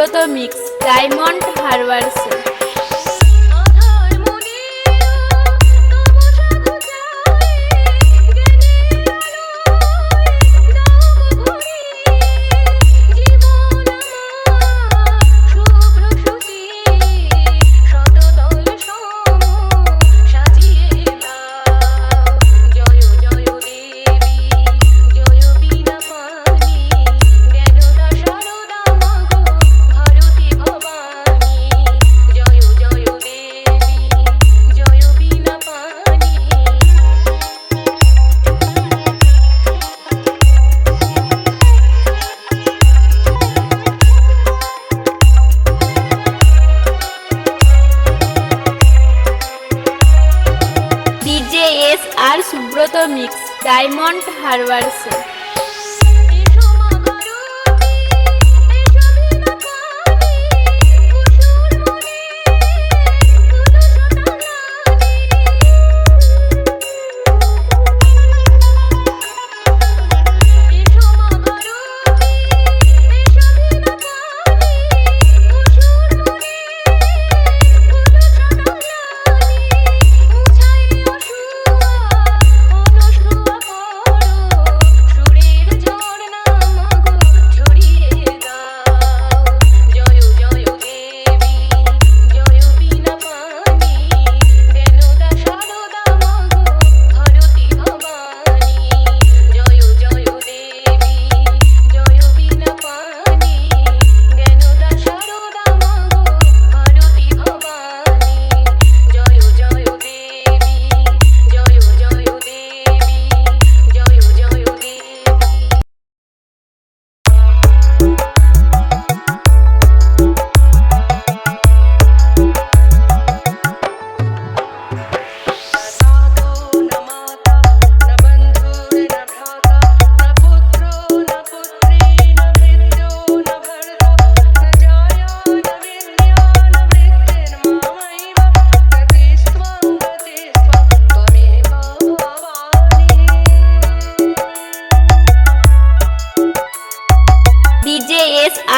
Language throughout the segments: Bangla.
সুব্রত মিক্স ডায়মন্ড হারবারসে। আর সুব্রত মিক্স ডায়মন্ড হারবারসে।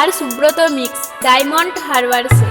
আর সুব্রত মিক্স ডায়মন্ড হারবারসে।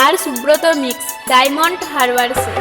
আর সুব্রত মিক্স ডায়মন্ড হারবারসে।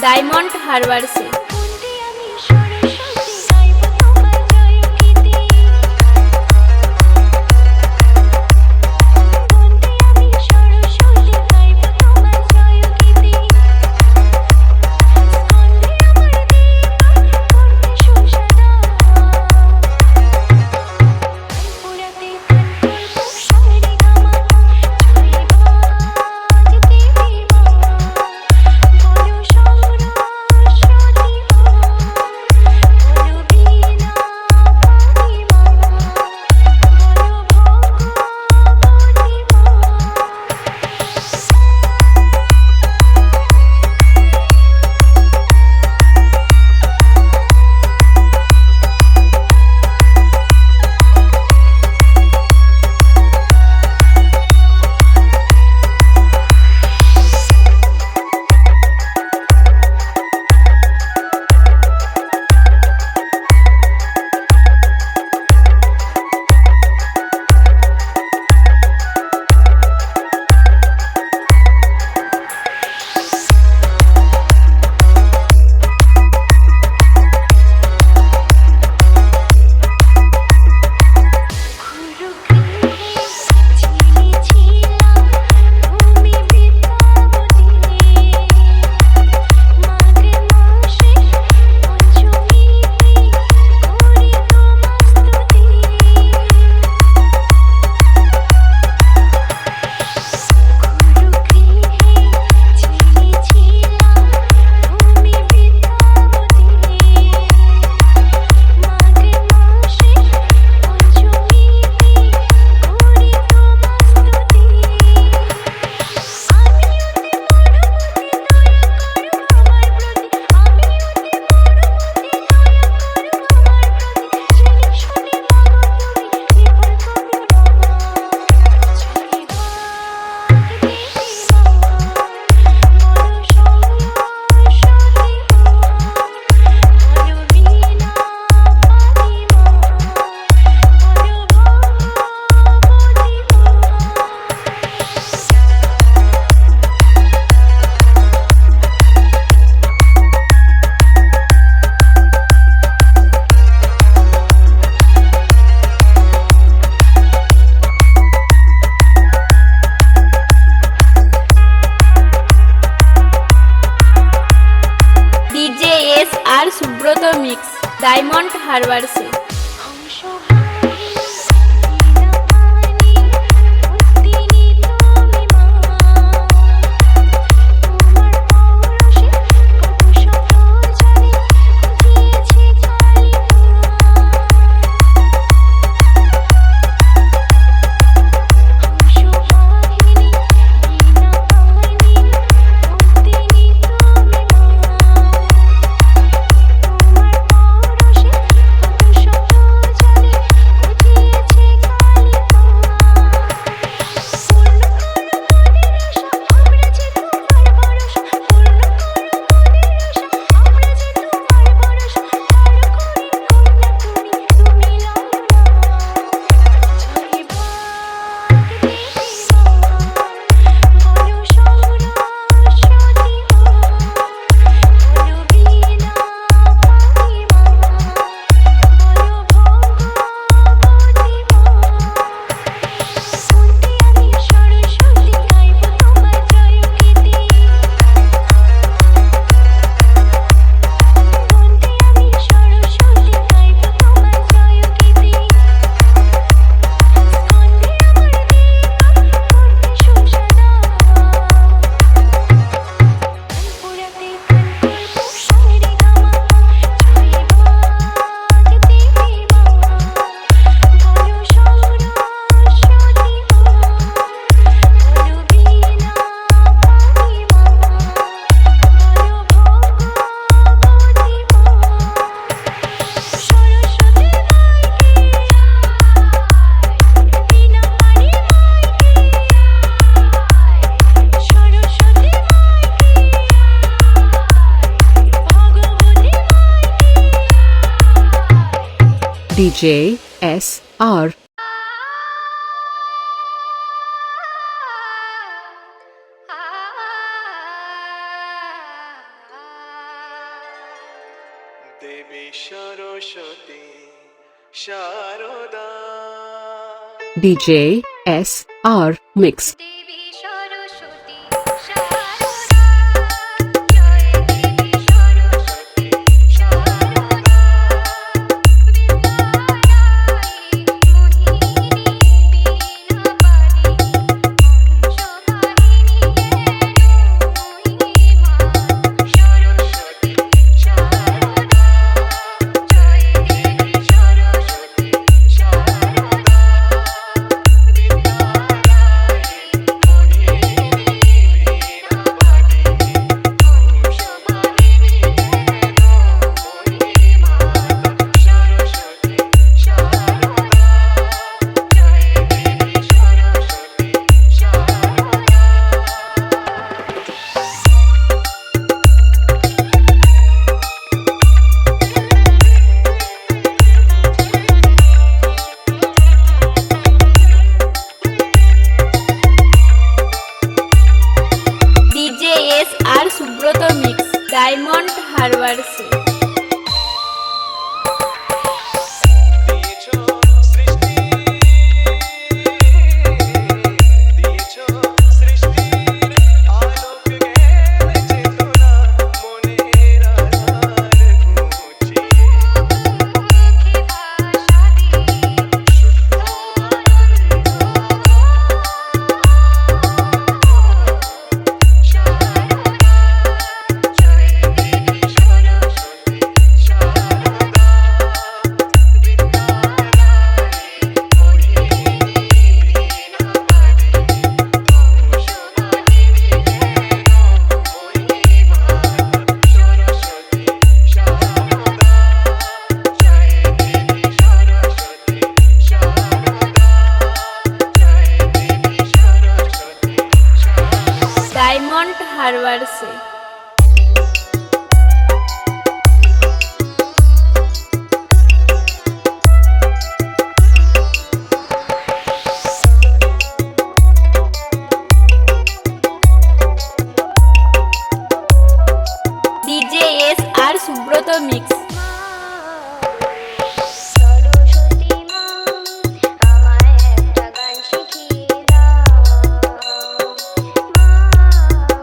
ডায়মন্ড হারবারসে। আর সুব্রত মিক্স ডায়মন্ড হারবারসে। DJ SR DJ SR Mix. Devi Saraswati Sharada জয় দেবী সরস্বতী শারদা বিদ্যাদায়ী মোহিনী বীণা পাণি হংসবাহিনী মহিমা সরস্বতী শারদা জয় Devi Saraswati Sharada DJ SR Subrata mix Diamond হারবারসে। ডায়মন্ড হারবারসে। DJ SR Subrata mix. Saraswati মা আমায় একটা গান শিখিয়ে দাও মা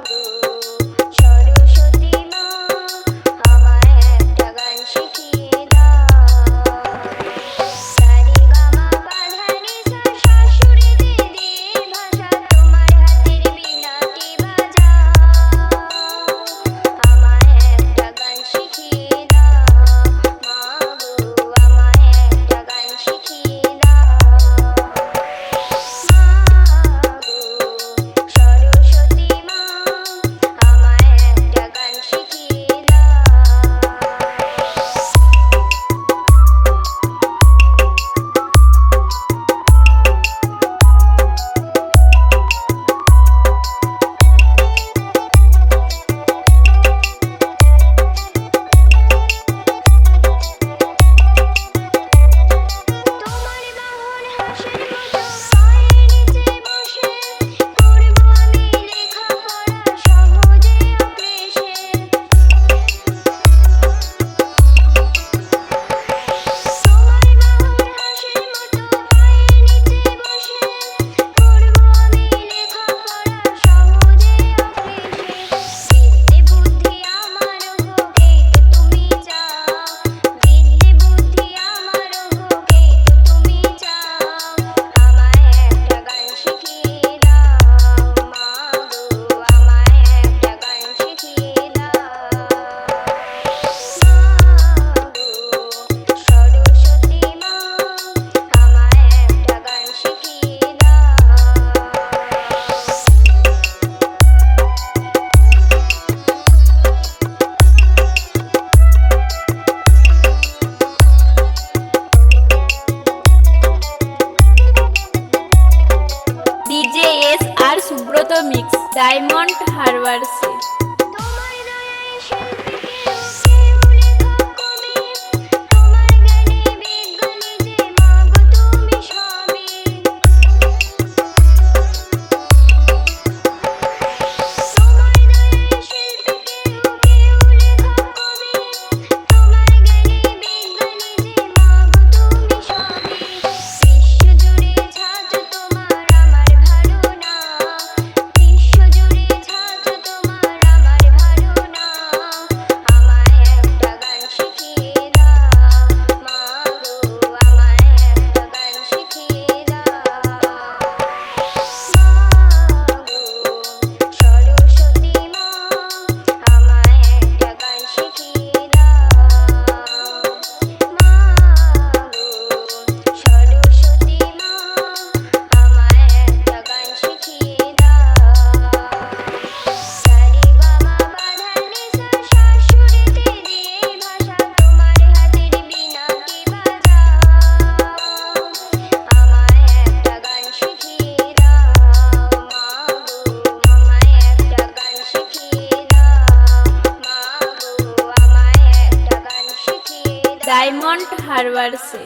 গো সরস্বতী মা আমায় একটা গান শিখিয়ে দাও সারি গামা বাঁধানি সা শাশুড়ি দিদির ভাষা তোমার হাতের বীণাটি বাজাও আমায় একটা গান শিখিয়ে দাও মা গো আমায় একটা গান শিখিয়ে দাও মা গো সরস্বতী মা আমায় একটা গান শিখিয়ে তোমার বাহন হাসির মতো পায়ের নিচে বসে করব আমি লেখাপড়া সহজে অক্লেশে তোমার বাহন হাসির মতো পায়ের নিচে বসে করব আমি লেখাপড়া সহজে অক্লেশে বিদ্যে বুদ্ধি আমার হোক এই তো তুমি চাও বিদ্যে বুদ্ধি আমার হোক এই তো তুমি চাও আমায় একটা গান শিখিয়ে দাও মা গো আমায় একটা গান শিখিয়ে দাও মা গো সরস্বতী মা আমায় একটা গান শিখিয়ে দাও DJ SR Subrata mix Diamond হারবারসে। তোমার দয়ায় শিল্পীকে কেউ লেখক কবি তোমার জ্ঞানে বিজ্ঞানী যে মা গো তুমি সবই তোমার দয়ায় শিল্পীকে কেউ লেখক কবি তোমার জ্ঞানে বিজ্ঞানী যে মা গো তুমি সবই ডায়মন্ড হারবারসে।